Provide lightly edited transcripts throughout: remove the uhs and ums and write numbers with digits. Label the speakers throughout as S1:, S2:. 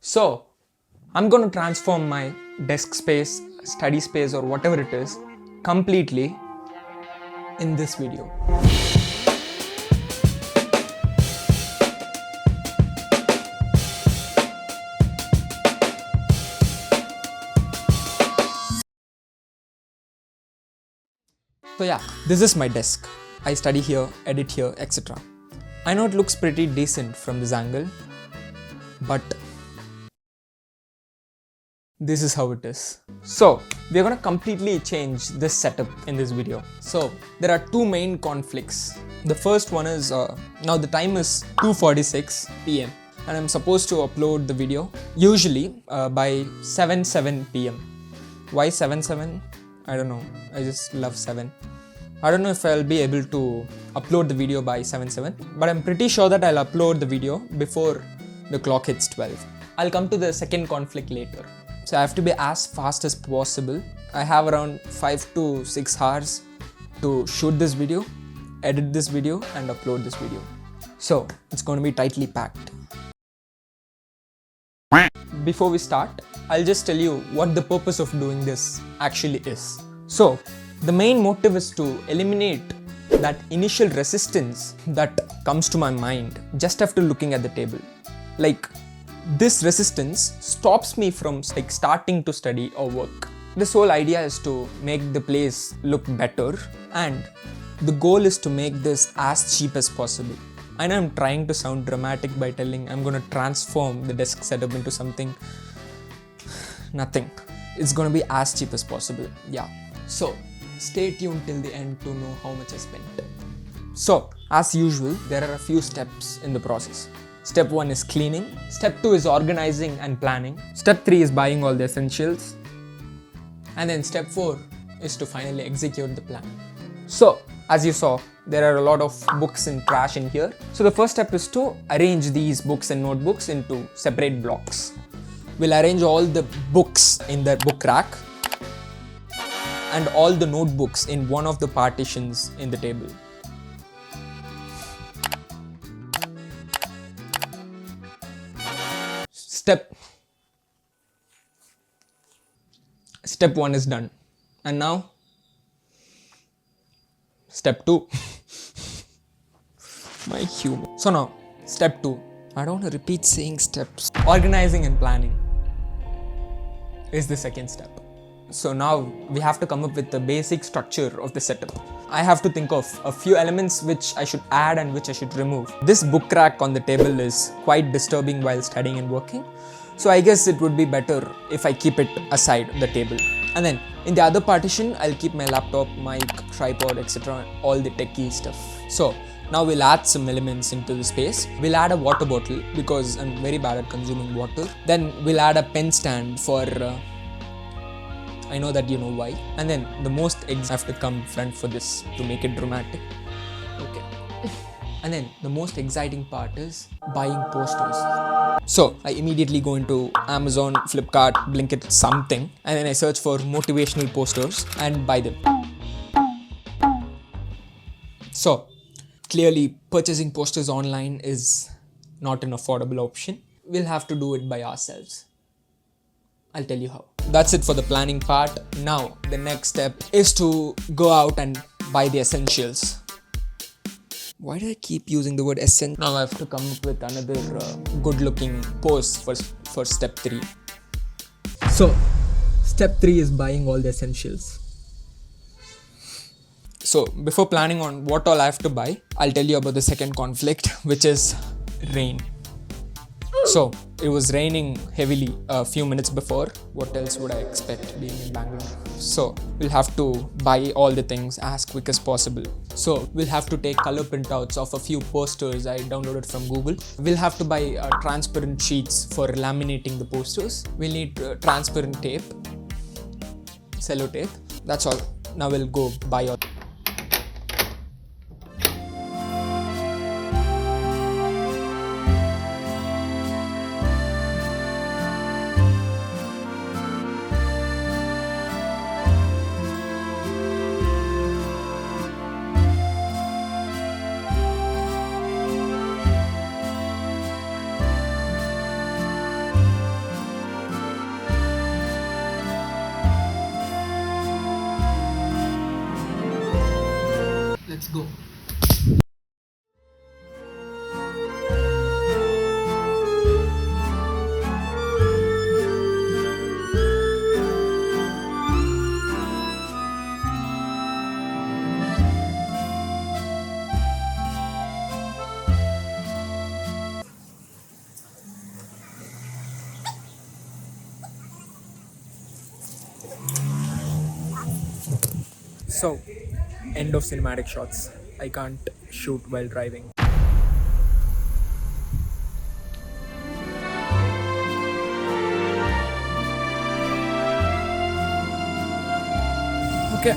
S1: So, I'm going to transform my desk space, study space, or whatever it is completely in this video. So yeah, this is my desk. I study here, edit here, etc. I know it looks pretty decent from this angle, but this is how it is. So we're gonna completely change this setup in this video. So there are two main conflicts. The first one is now the time is 2:46 p.m. and I'm supposed to upload the video usually by 7 p.m. Why 7? I don't know. I just love 7. I don't know if I'll be able to upload the video by 7, but I'm pretty sure that I'll upload the video before the clock hits 12. I'll come to the second conflict later. So I have to be as fast as possible. I have around 5 to 6 hours to shoot this video, edit this video, and upload this video. So it's going to be tightly packed. Before we start, I'll just tell you what the purpose of doing this actually is. So the main motive is to eliminate that initial resistance that comes to my mind just after looking at the table. Like, this resistance stops me from starting to study or work. This whole idea is to make the place look better, and the goal is to make this as cheap as possible. I know I'm trying to sound dramatic by telling I'm gonna transform the desk setup into something. Nothing. It's gonna be as cheap as possible. Yeah. So stay tuned till the end to know how much I spent. So as usual, there are a few steps in the process. Step 1 is cleaning. Step 2 is organizing and planning. Step 3 is buying all the essentials. And then step 4 is to finally execute the plan. So as you saw, there are a lot of books and trash in here. So the first step is to arrange these books and notebooks into separate blocks. We'll arrange all the books in the book rack and all the notebooks in one of the partitions in the table. Step 1 is done. And now, step 2. My humor. So now, step 2. I don't want to repeat saying steps. Organizing and planning is the second step. So now we have to come up with the basic structure of the setup. I have to think of a few elements which I should add and which I should remove. This book rack on the table is quite disturbing while studying and working. So I guess it would be better if I keep it aside the table. And then in the other partition, I'll keep my laptop, mic, tripod, etc. All the techie stuff. So now we'll add some elements into the space. We'll add a water bottle because I'm very bad at consuming water. Then we'll add a pen stand for I know that you know why. And then the most eggs have to come front for this to make it dramatic. Okay. And then the most exciting part is buying posters. So I immediately go into Amazon, Flipkart, Blinkit, something, and then I search for motivational posters and buy them. So clearly purchasing posters online is not an affordable option. We'll have to do it by ourselves. I'll tell you how. That's it for the planning part. Now the next step is to go out and buy the essentials. Why do I keep using the word essential? Now I have to come up with another good looking pose for step 3. So step 3 is buying all the essentials. So before planning on what all I have to buy, I'll tell you about the second conflict, which is rain. So it was raining heavily a few minutes before. What else would I expect being in Bangalore? So we'll have to buy all the things as quick as possible. So we'll have to take color printouts of a few posters I downloaded from Google. We'll have to buy transparent sheets for laminating the posters. We'll need transparent tape, sellotape. That's all. Now we'll go buy all. So, end of cinematic shots. I can't shoot while driving. Okay.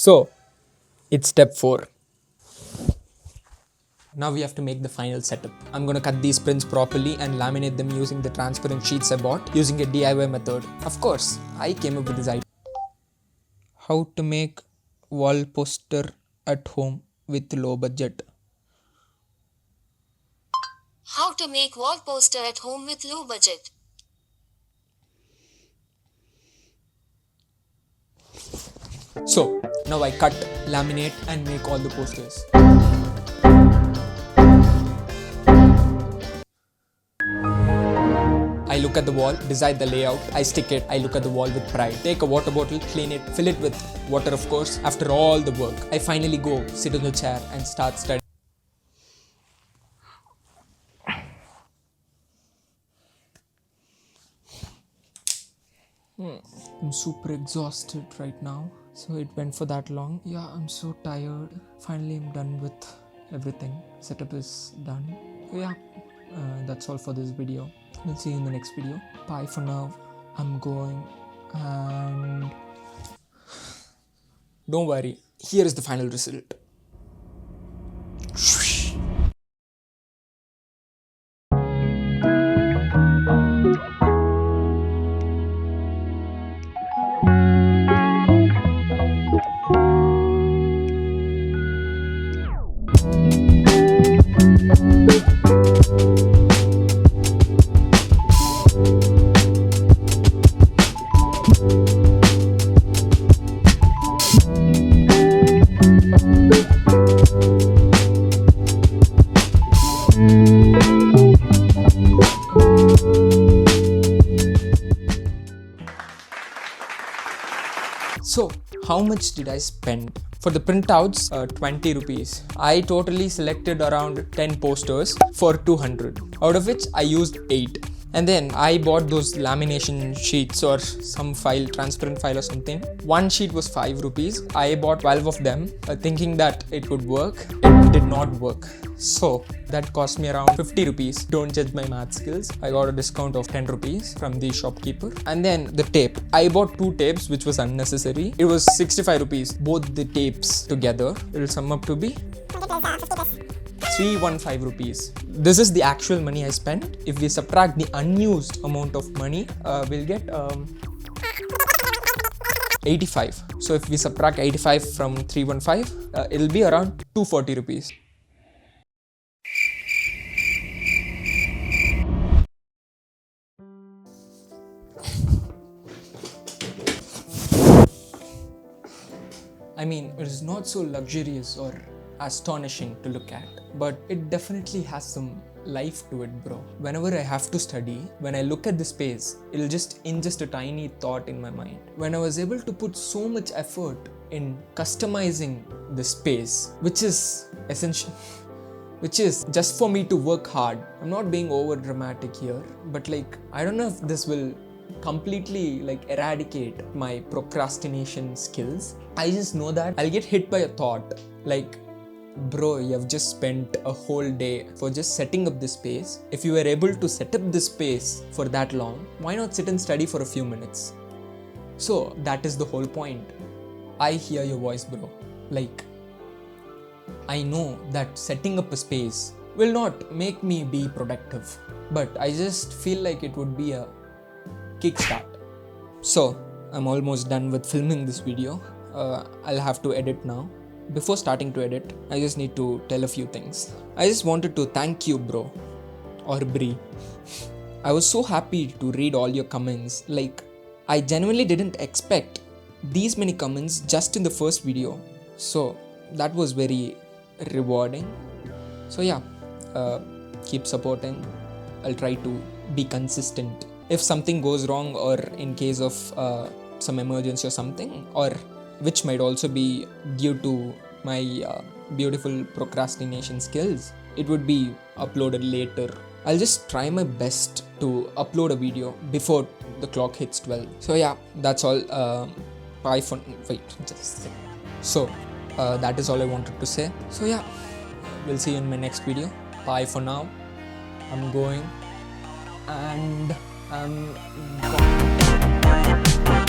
S1: So, it's step 4. Now we have to make the final setup. I'm gonna cut these prints properly and laminate them using the transparent sheets I bought using a DIY method. Of course, I came up with this idea. How to make wall poster at home with low budget.
S2: How to make wall poster at home with low budget.
S1: So, now I cut, laminate and make all the posters. I look at the wall, decide the layout, I stick it, I look at the wall with pride. Take a water bottle, clean it, fill it with water of course. After all the work, I finally go sit on the chair and start studying. I'm super exhausted right now. So it went for that long. Yeah, I'm so tired. Finally, I'm done with everything. Setup is done. So yeah, that's all for this video. We'll see you in the next video. Bye for now. I'm going and don't worry. Here is the final result. So, how much did I spend? For the printouts, 20 rupees. I totally selected around 10 posters for 200, out of which I used 8. And then I bought those lamination sheets or some file, transparent file or something. One sheet was 5 rupees. I bought 12 of them, thinking that it would work. It did not work. So that cost me around 50 rupees. Don't judge my math skills. I got a discount of 10 rupees from the shopkeeper. And then the tape. I bought 2 tapes, which was unnecessary. It was 65 rupees, both the tapes together. It will sum up to be 315 rupees. This is the actual money I spent. If we subtract the unused amount of money, we'll get 85. So if we subtract 85 from 315, it'll be around 240 rupees. I mean, it is not so luxurious or astonishing to look at, but it definitely has some life to it, bro. Whenever I have to study, when I look at the space, it'll just ingest a tiny thought in my mind. When I was able to put so much effort in customizing the space, which is essential, which is just for me to work hard. I'm not being over dramatic here, but like, I don't know if this will completely like eradicate my procrastination skills. I just know that I'll get hit by a thought like, bro, you have just spent a whole day for just setting up this space. If you were able to set up this space for that long, why not sit and study for a few minutes? So that is the whole point. I hear your voice, bro. Like, I know that setting up a space will not make me be productive, but I just feel like it would be a kickstart. So I'm almost done with filming this video. I'll have to edit now. Before starting to edit, I just need to tell a few things. I just wanted to thank you, bro, or Bri. I was so happy to read all your comments. Like, I genuinely didn't expect these many comments just in the first video. So that was very rewarding. So yeah, keep supporting. I'll try to be consistent. If something goes wrong, or in case of some emergency or something, or which might also be due to my beautiful procrastination skills, it would be uploaded later. I'll just try my best to upload a video before the clock hits 12. So yeah, that's all. Bye for wait, just a second. So that is all I wanted to say. So yeah, we'll see you in my next video. Bye for now. I'm going and I'm gone.